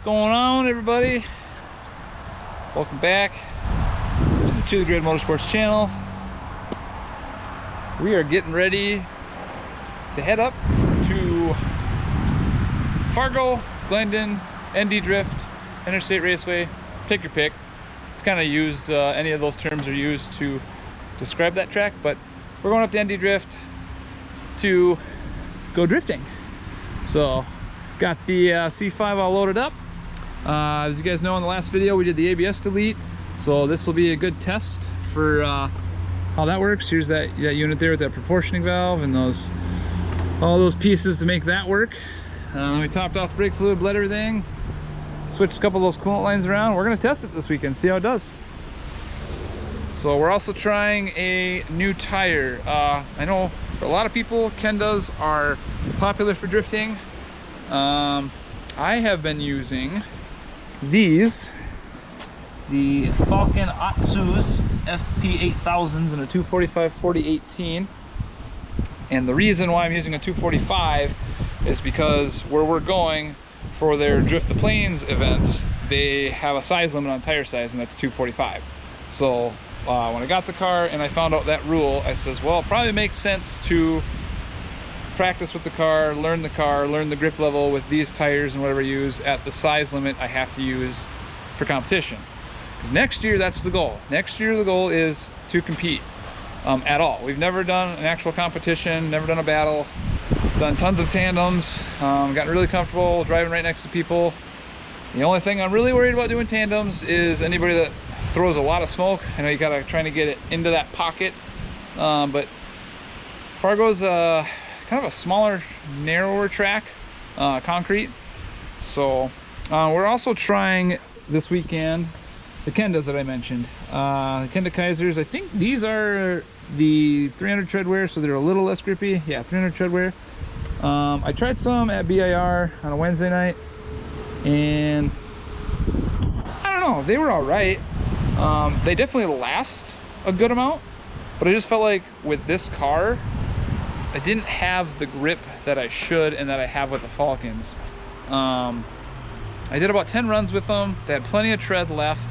going on, everybody? Welcome back to the Grid Motorsports channel. We are getting ready to head up to Fargo, Glendon, ND Drift, Interstate Raceway. Take your pick. It's kind of used, any of those terms are used to describe that track, but we're going up to ND Drift to go drifting. So got the C5 all loaded up. As you guys know, in the last video we did the ABS delete, so this will be a good test for how that works. Here's that unit there with that proportioning valve and all those pieces to make that work. We topped off the brake fluid, bled everything, switched a couple of those coolant lines around. We're going to test it this weekend, see how it does. So we're also trying a new tire. I know for a lot of people, Kendas are popular for drifting. I have been using these, the Falcon Atsu's FP8000s in a 245/40/18. And the reason why I'm using a 245 is because where we're going for their Drift the Plains events, they have a size limit on tire size, and that's 245. So when I got the car and I found out that rule, I says, well, it probably makes sense to practice with the car, learn the grip level with these tires and whatever I use at the size limit I have to use for competition. Because next year, that's the goal. Next year, the goal is to compete at all. We've never done an actual competition, never done a battle, done tons of tandems, gotten really comfortable driving right next to people. The only thing I'm really worried about doing tandems is anybody that throws a lot of smoke. I know you gotta try to get it into that pocket, but Fargo's kind of a smaller, narrower track, concrete. So we're also trying this weekend the Kendas that I mentioned, the Kenda Kaisers. I think these are the 300 tread wear, so they're a little less grippy. Yeah, 300 tread wear. I tried some at BIR on a Wednesday night, and I don't know, they were all right. They definitely last a good amount, but I just felt like with this car, I didn't have the grip that I should and that I have with the Falcons. I did about 10 runs with them. They had plenty of tread left,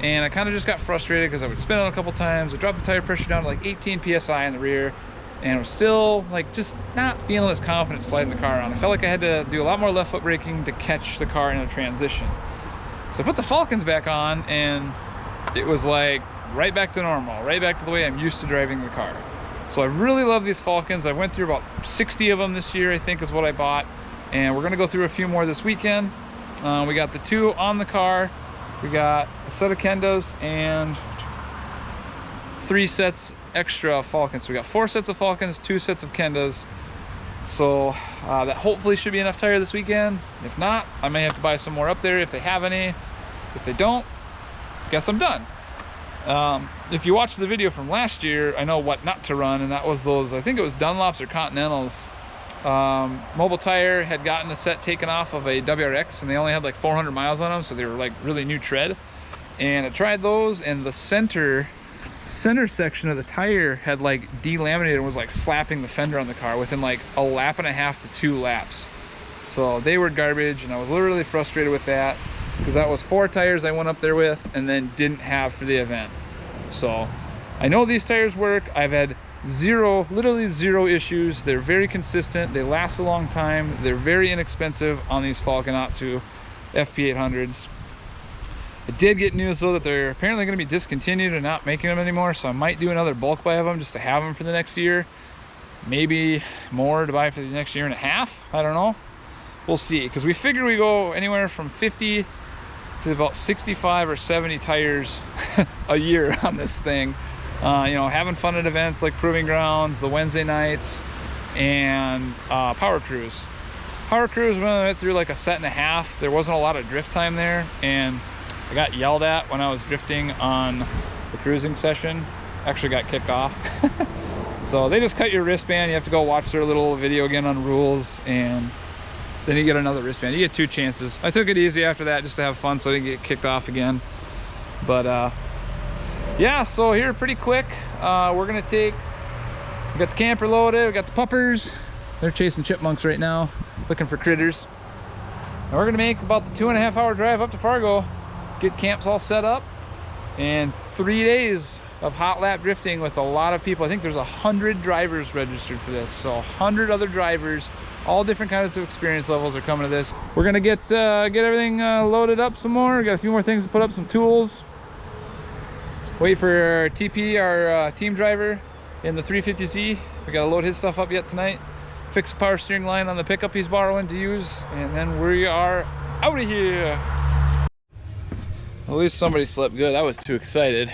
and I kind of just got frustrated because I would spin it a couple times. I dropped the tire pressure down to like 18 PSI in the rear, and I was still like just not feeling as confident sliding the car around. I felt like I had to do a lot more left foot braking to catch the car in a transition. So I put the Falcons back on, and it was like right back to normal, right back to the way I'm used to driving the car. So I really love these Falcons. I went through about 60 of them this year, I think is what I bought. And we're gonna go through a few more this weekend. We got the 2 on the car. We got a set of Kendas and 3 sets extra Falcons. So we got 4 sets of Falcons, 2 sets of Kendas. So that hopefully should be enough tire this weekend. If not, I may have to buy some more up there if they have any. If they don't, guess I'm done. If you watched the video from last year, I know what not to run, and that was those, I think it was Dunlops or Continentals. Mobile Tire had gotten a set taken off of a WRX, and they only had like 400 miles on them, so they were like really new tread. And I tried those, and the center section of the tire had like delaminated and was like slapping the fender on the car within like a lap and a half to 2 laps. So they were garbage, and I was literally frustrated with that, because that was 4 tires I went up there with and then didn't have for the event. So I know these tires work. I've had literally zero issues. They're very consistent. They last a long time. They're very inexpensive on these Falcon Atsu FP800s. I did get news though that they're apparently going to be discontinued and not making them anymore, so I might do another bulk buy of them just to have them for the next year. Maybe more to buy for the next year and a half. I don't know. We'll see, because we figure we go anywhere from 50 to about 65 or 70 tires a year on this thing. You know, having fun at events like Proving Grounds, the Wednesday nights, and Power Cruise. Power Cruise, when I went through like a set and a half, there wasn't a lot of drift time there, and I got yelled at when I was drifting on the cruising session. Actually got kicked off. So they just cut your wristband. You have to go watch their little video again on rules, and then you get another wristband. You get 2 chances. I took it easy after that just to have fun so I didn't get kicked off again. But yeah, so here pretty quick, we're gonna we got the camper loaded, we got the puppers. They're chasing chipmunks right now, looking for critters. And we're gonna make about the 2.5 hour drive up to Fargo, get camps all set up, and 3 days of hot lap drifting with a lot of people. I think there's 100 drivers registered for this, so 100 other drivers, all different kinds of experience levels are coming to this. We're gonna get everything loaded up some more. Got a few more things to put up, some tools. Wait for TP, our team driver in the 350Z. We gotta load his stuff up yet tonight. Fix the power steering line on the pickup he's borrowing to use, and then we are out of here. At least somebody slept good. I was too excited.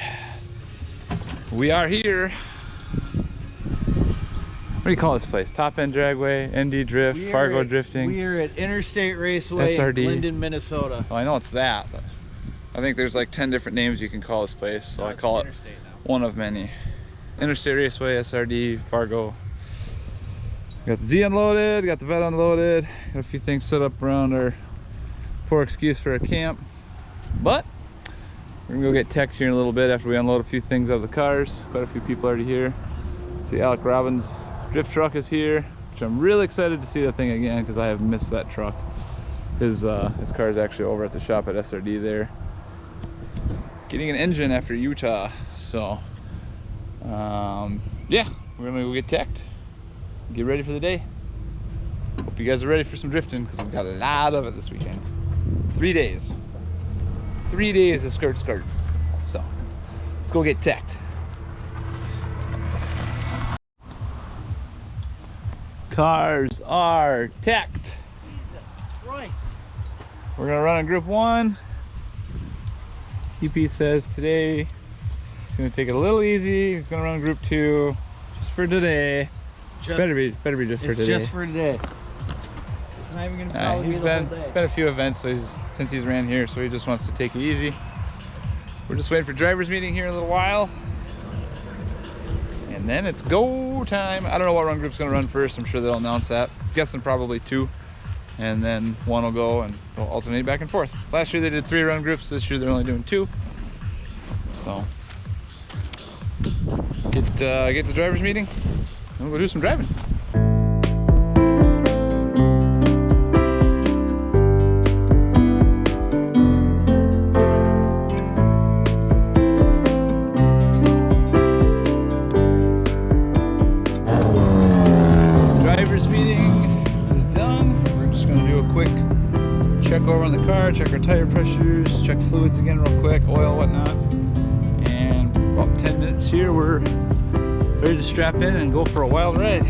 We are here. What do you call this place? Top End Dragway, ND Drift, Fargo Drifting. We are at Interstate Raceway in Glendon, Minnesota. Oh, I know it's that, but I think there's like 10 different names you can call this place, so I call it one of many. Interstate Raceway, SRD, Fargo. Got the Z unloaded, got the Vette unloaded, got a few things set up around our poor excuse for a camp. But we're gonna go get teched here in a little bit after we unload a few things out of the cars. Quite a few people already here. See, Alec Robbins' drift truck is here, which I'm really excited to see that thing again because I have missed that truck. His car is actually over at the shop at SRD there, getting an engine after Utah. So yeah, we're gonna go get teched, get ready for the day. Hope you guys are ready for some drifting because we've got a lot of it this weekend. 3 days. 3 days of skirt. So let's go get teched. Cars are teched. Right. We're gonna run in group 1. TP says today he's gonna take it a little easy. He's gonna run in group 2 just for today. Better be just for today. Just for today. It's not even gonna probably He's be the whole day. been a few events since he's ran here, so he just wants to take it easy. We're just waiting for drivers meeting here in a little while, and then it's go time. I don't know what run group's gonna run first. I'm sure they'll announce that. Guessing probably 2, and then 1 will go, and they'll alternate back and forth. Last year they did 3 run groups. This year they're only doing 2. So get the drivers meeting, and we'll go do some driving. Check over on the car, check our tire pressures, check fluids again real quick, oil, whatnot. And about 10 minutes here, we're ready to strap in and go for a wild ride.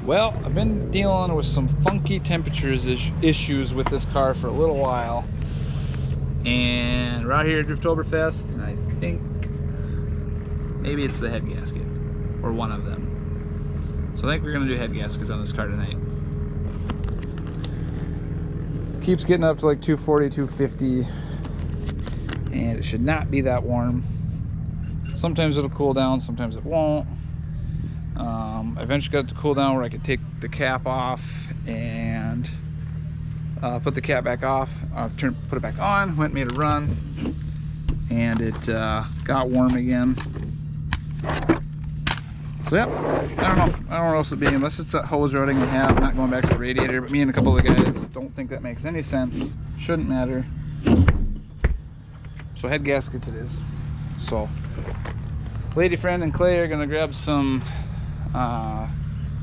Well, I've been dealing with some funky temperatures issues with this car for a little while. And we're out here at DRIFTOBERFEST, and I think maybe it's the head gasket, or one of them. So I think we're gonna do head gaskets on this car tonight. Keeps getting up to like 240, 250, and it should not be that warm. Sometimes it'll cool down, sometimes it won't. I eventually got it to cool down where I could take the cap off and put the cap back off, put it back on, went and made a run, and it got warm again. So yeah, I don't know what else it'd be, unless it's that hose routing we have, not going back to the radiator, but me and a couple of the guys don't think that makes any sense. Shouldn't matter. So head gaskets it is. So lady friend and Clay are gonna grab some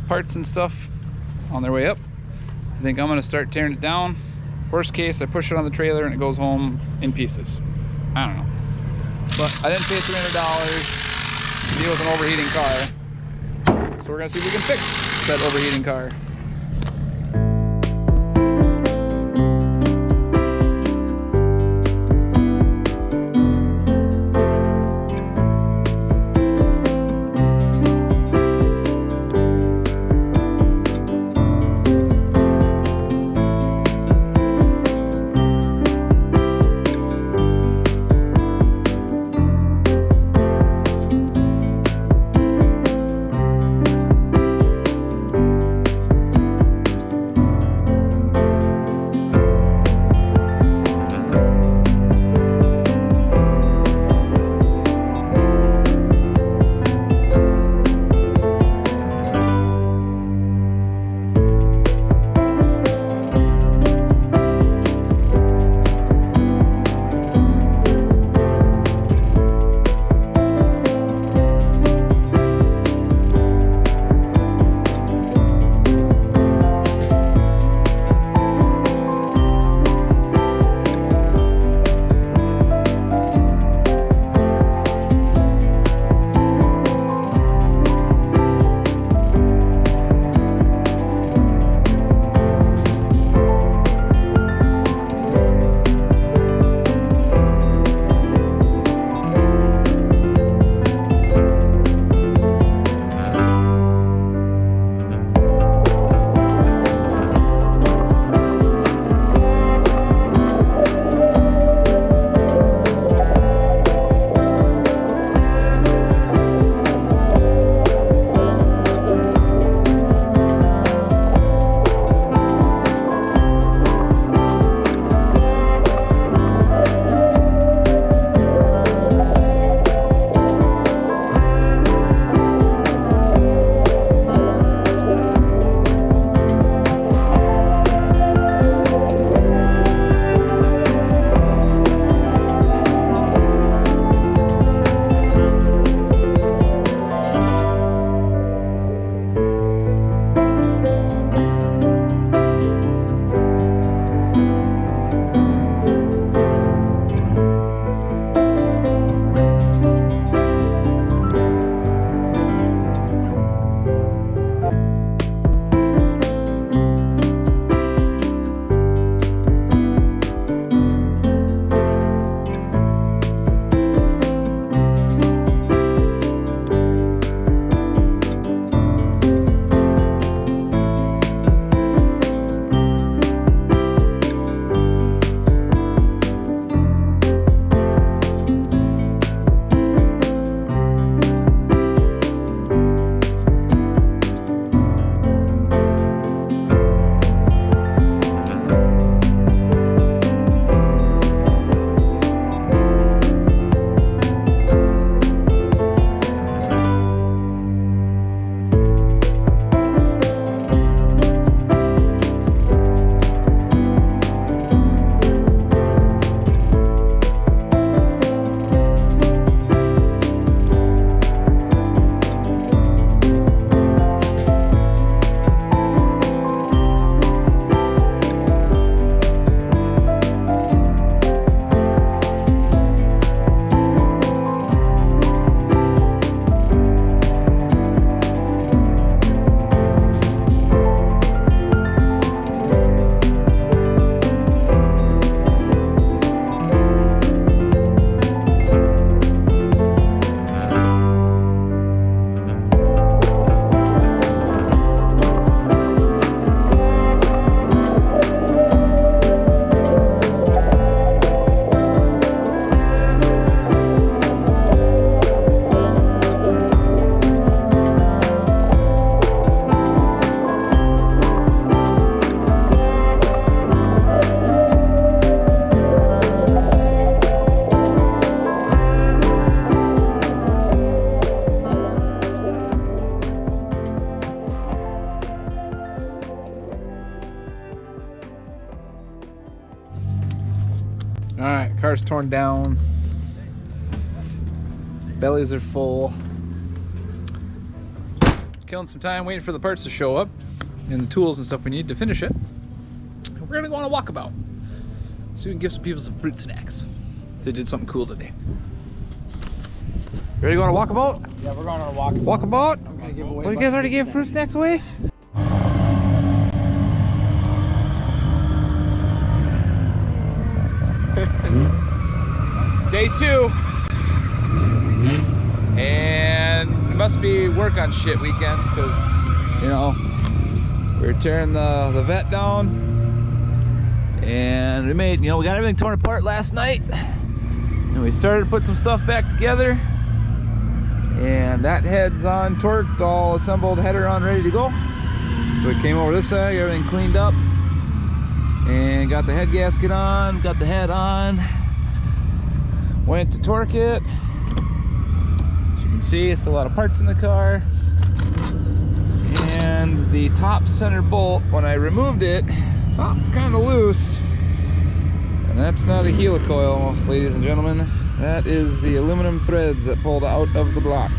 parts and stuff on their way up. I think I'm gonna start tearing it down. Worst case, I push it on the trailer and it goes home in pieces. I don't know. But I didn't pay $300 to deal with an overheating car. So we're gonna see if we can fix that overheating car. Car's torn down. Bellies are full. Killing some time waiting for the parts to show up and the tools and stuff we need to finish it. And we're gonna go on a walkabout so we can give some people some fruit snacks. They did something cool today. Ready to go on a walkabout? Yeah, we're going on a walkabout. Walkabout? I'm gonna give away. Well, you guys already gave fruit snacks away? Day 2. And it must be work on shit weekend because, you know, we were tearing the Vette down. And we made, you know, we got everything torn apart last night. And we started to put some stuff back together. And that head's on, torqued, all assembled, header on, ready to go. So we came over this side, got everything cleaned up. And got the head gasket on, got the head on. Went to torque it. As you can see, it's still a lot of parts in the car. And the top center bolt, when I removed it, oh, it's kind of loose. And that's not a helicoil, ladies and gentlemen. That is the aluminum threads that pulled out of the block.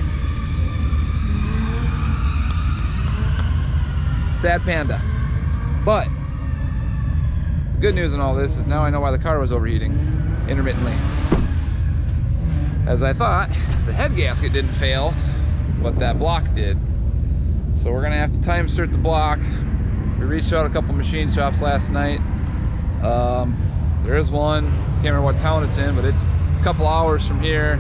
Sad panda. But the good news in all this is now I know why the car was overheating intermittently. As I thought, the head gasket didn't fail, but that block did. So we're gonna have to time insert the block. We reached out a couple machine shops last night. There is one, can't remember what town it's in, but it's a couple hours from here.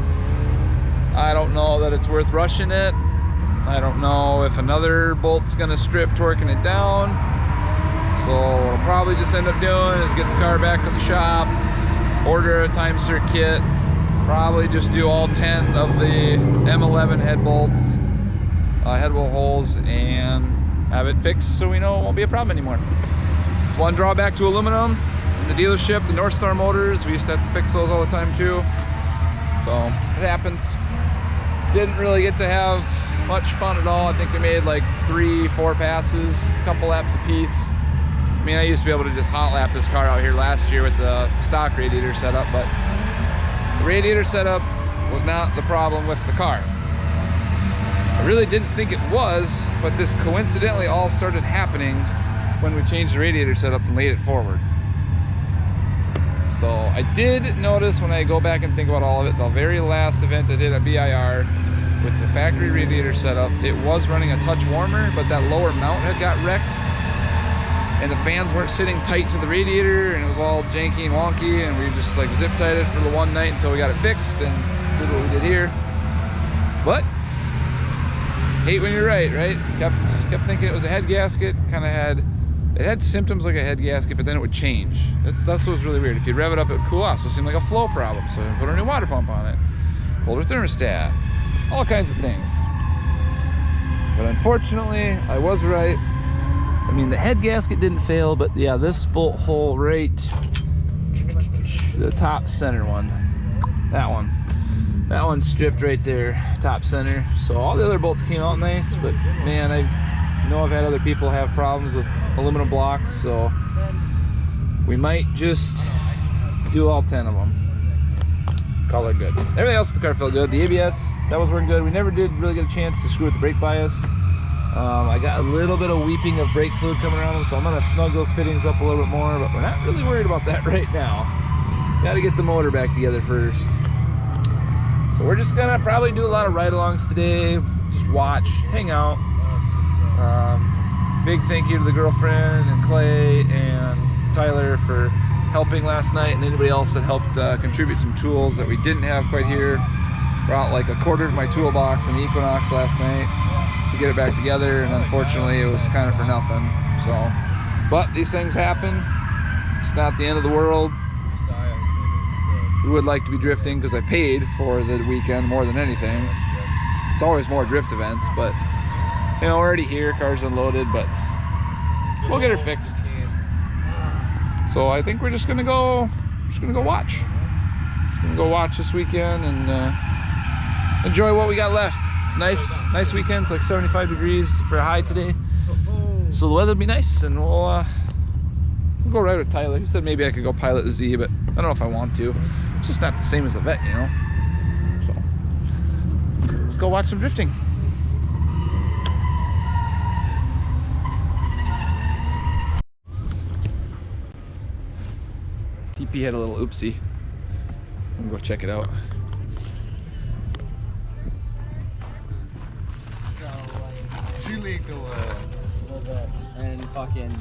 I don't know that it's worth rushing it. I don't know if another bolt's gonna strip torquing it down. So what I'll probably just end up doing is get the car back to the shop, order a time insert kit, probably just do all 10 of the M11 head bolts, head bolt holes, and have it fixed so we know it won't be a problem anymore. It's one drawback to aluminum. In the dealership, the North Star motors, we used to have to fix those all the time too. So it happens. Didn't really get to have much fun at all. I think we made like 3-4 passes, a couple laps apiece. I mean, I used to be able to just hot lap this car out here last year with the stock radiator setup, but the radiator setup was not the problem with the car. I really didn't think it was, but this coincidentally all started happening when we changed the radiator setup and laid it forward. So I did notice when I go back and think about all of it, the very last event I did at BIR with the factory radiator setup, it was running a touch warmer, but that lower mount had got wrecked and the fans weren't sitting tight to the radiator and it was all janky and wonky, and we just like zip tied it for the one night until we got it fixed and did what we did here. But hate when you're right? Kept thinking it was a head gasket. It had symptoms like a head gasket, but then it would change. That's what was really weird. If you rev it up, it would cool off. So it seemed like a flow problem. So I put a new water pump on it, colder thermostat, all kinds of things. But unfortunately, I was right. I mean, the head gasket didn't fail, but yeah, this bolt hole right, the top center one, that one stripped right there, top center. So all the other bolts came out nice, but man, I know I've had other people have problems with aluminum blocks, so we might just do all 10 of them. Call it good. Everything else with the car felt good. The ABS, that was working good. We never did really get a chance to screw with the brake bias. I got a little bit of weeping of brake fluid coming around them, so I'm gonna snug those fittings up a little bit more, but we're not really worried about that right now. Gotta get the motor back together first. So we're just gonna probably do a lot of ride-alongs today, just watch, hang out. Big thank you to the girlfriend and Clay and Tyler for helping last night, and anybody else that helped contribute some tools that we didn't have quite here. Brought like a quarter of my toolbox in the Equinox last night to get it back together, and unfortunately it was kind of for nothing. So, but these things happen. It's not the end of the world. We would like to be drifting because I paid for the weekend more than anything. It's always more drift events, but you know, we're already here, car's unloaded, but we'll get her fixed. So I think we're just gonna go watch. Just gonna go watch this weekend and enjoy what we got left. It's nice weekend. It's like 75 degrees for a high today, so the weather'll be nice, and we'll go ride with Tyler. He said maybe I could go pilot the Z, but I don't know if I want to. It's just not the same as the Vette, you know. So let's go watch some drifting. TP had a little oopsie. I'm gonna go check it out. She leaked away a little bit, and fucking,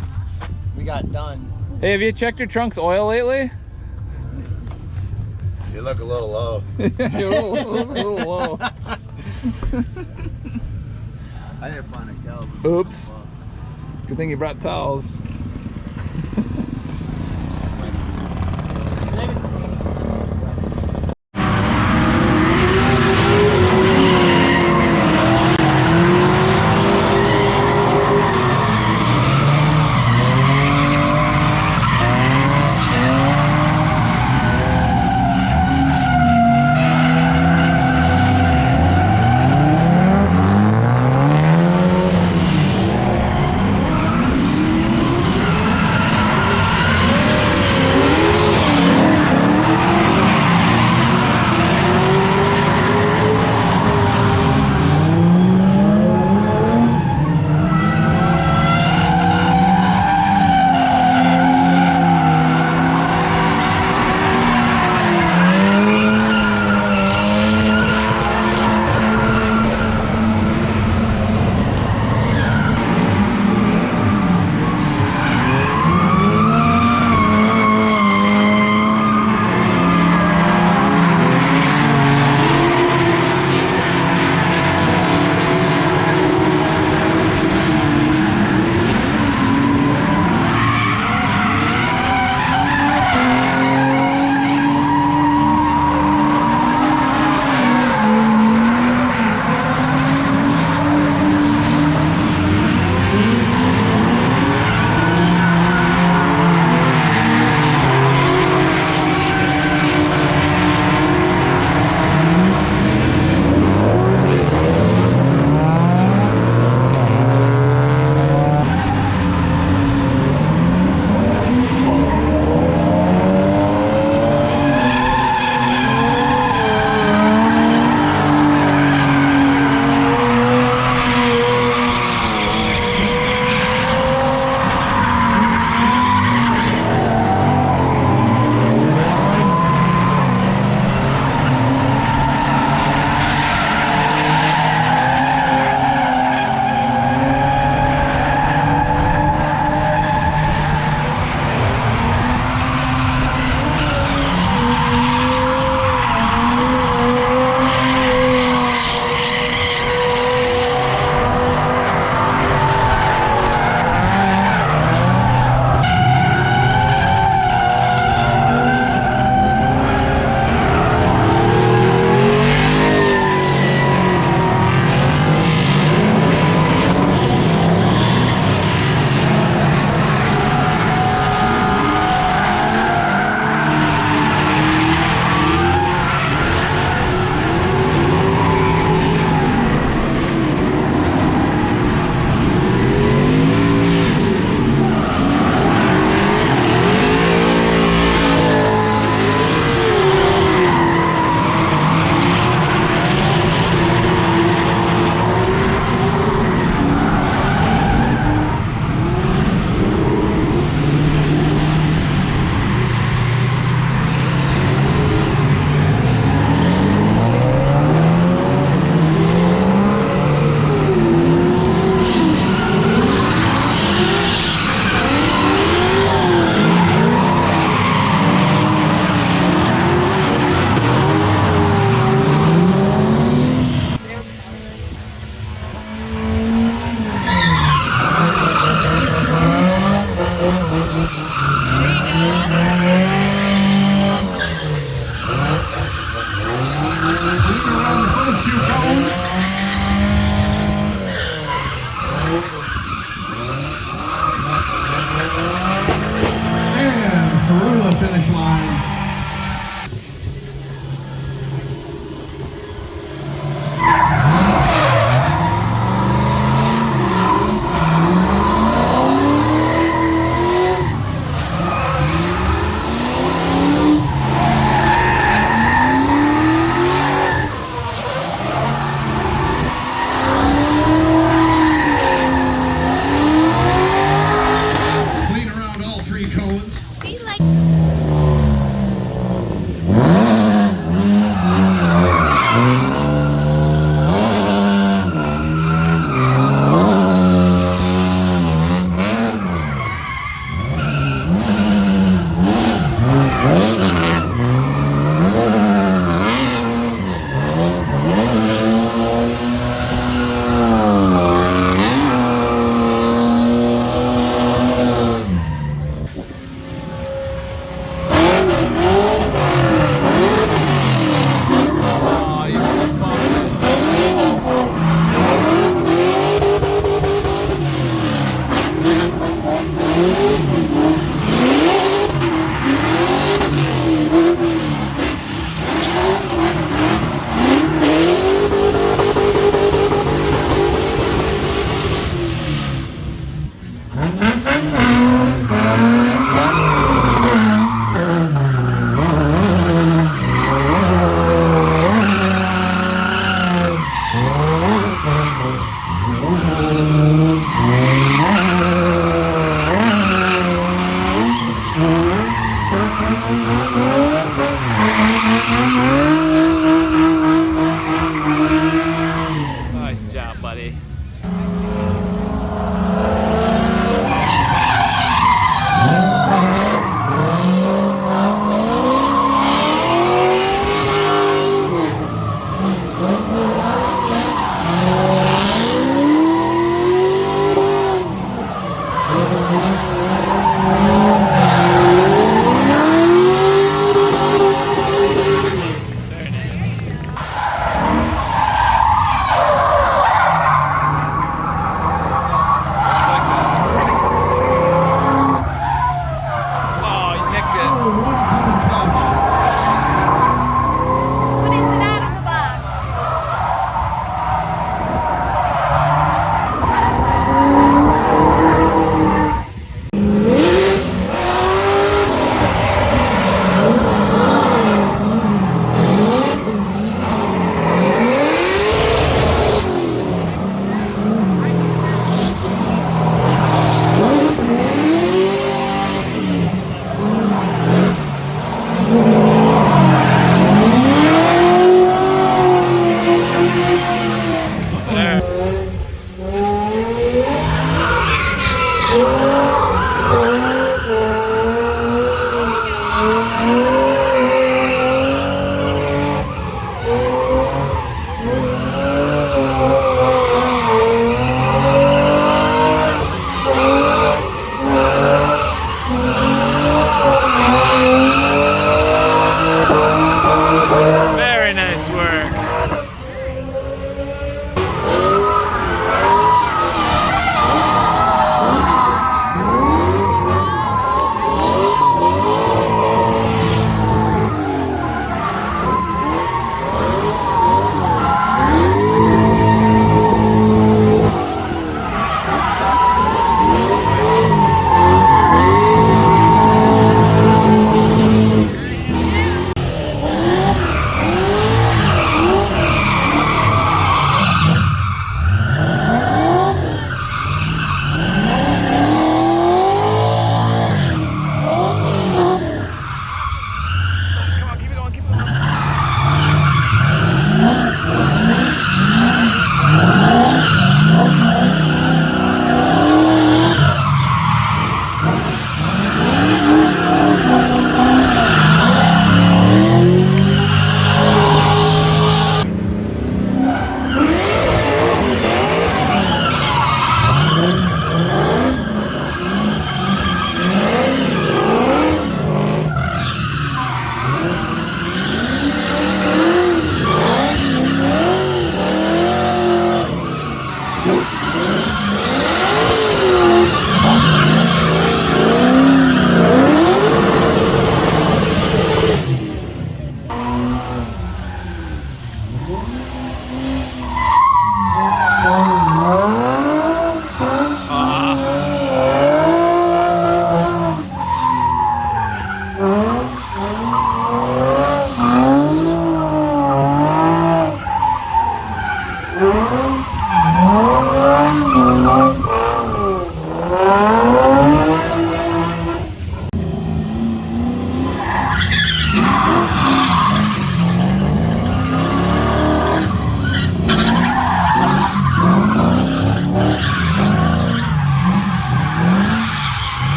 we got done. Hey, have you checked your trunk's oil lately? You look a little low. You're a little low. I didn't find a go. Oops. Good thing you brought towels.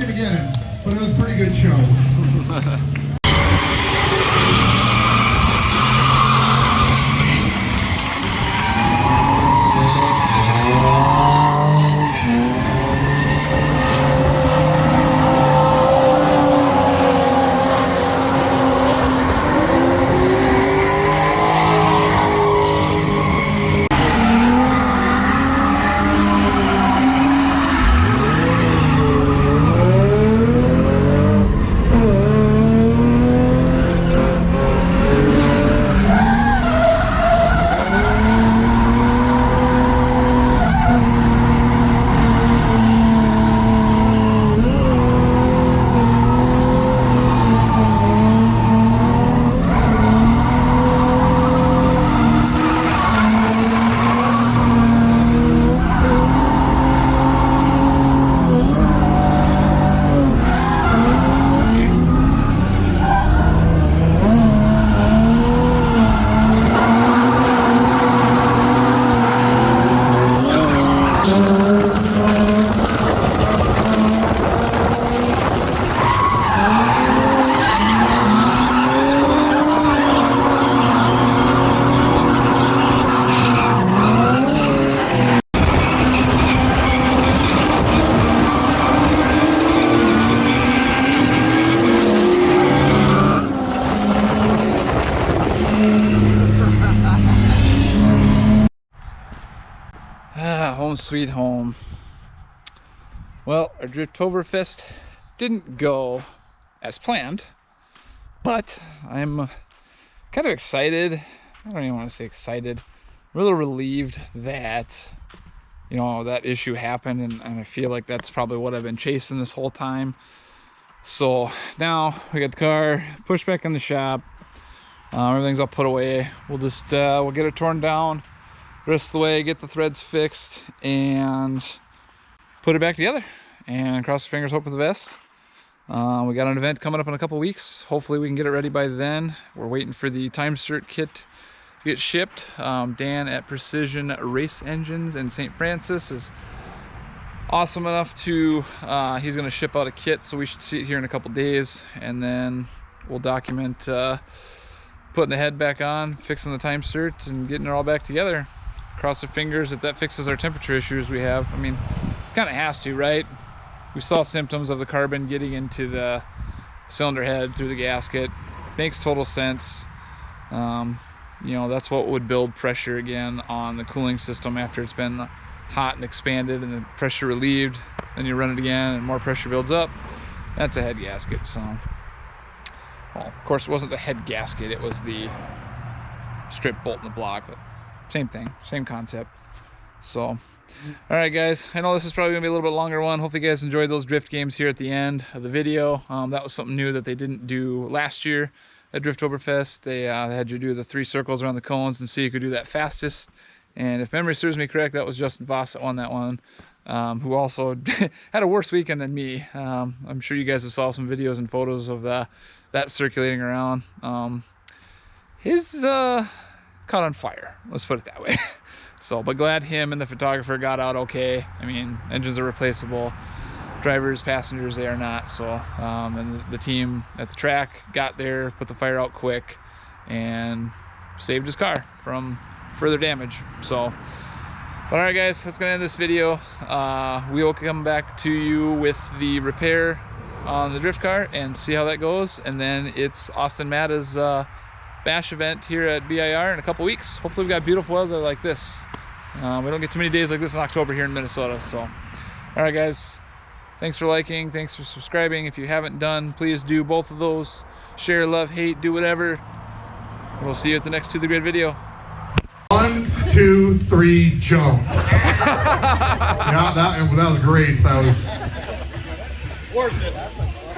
gonna get it, but it was a pretty good show. Home sweet home. Well, our Drifttoberfest didn't go as planned, but I'm kind of excited. I don't even want to say excited. I'm really relieved that, you know, that issue happened, and I feel like that's probably what I've been chasing this whole time. So now we got the car pushed back in the shop. Everything's all put away. We'll just we'll get it torn down the rest of the way, get the threads fixed, and put it back together, and cross our fingers, hope for the best. We got an event coming up in a couple weeks. Hopefully we can get it ready by then. We're waiting for the time cert kit to get shipped. Dan at Precision Race Engines in St. Francis is awesome enough to he's going to ship out a kit, so we should see it here in a couple days, and then we'll document putting the head back on, fixing the time cert, and getting it all back together. Cross our fingers that fixes our temperature issues we have. I mean, kind of has to, right? We saw symptoms of the carbon getting into the cylinder head through the gasket. Makes total sense. You know, that's what would build pressure again on the cooling system after it's been hot and expanded and the pressure relieved. Then you run it again and more pressure builds up. That's a head gasket. So, well, of course it wasn't the head gasket, it was the strip bolt in the block, but same thing, same concept. So, all right guys, I know this is probably gonna be a little bit longer one. Hopefully you guys enjoyed those drift games here at the end of the video. That was something new that they didn't do last year at Drifttoberfest. They had you do the 3 circles around the cones and see who could do that fastest. And if memory serves me correct, that was Justin Voss that won that one, who also had a worse weekend than me. I'm sure you guys have saw some videos and photos of that circulating around. His caught on fire, let's put it that way. So, but glad him and the photographer got out okay. I mean, engines are replaceable, drivers, passengers, they are not. So, and the team at the track got there, put the fire out quick, and saved his car from further damage. So, but all right guys, that's gonna end this video. We will come back to you with the repair on the drift car and see how that goes. And then it's Austin Matta's bash event here at BIR in a couple weeks. Hopefully we've got beautiful weather like this. We don't get too many days like this in October here in Minnesota. So, all right guys, thanks for liking, thanks for subscribing. If you haven't done, please do both of those. Share, love, hate, do whatever. We'll see you at the next To The Grid video. 1, 2, 3, jump. Yeah, that was great. That was Worth it.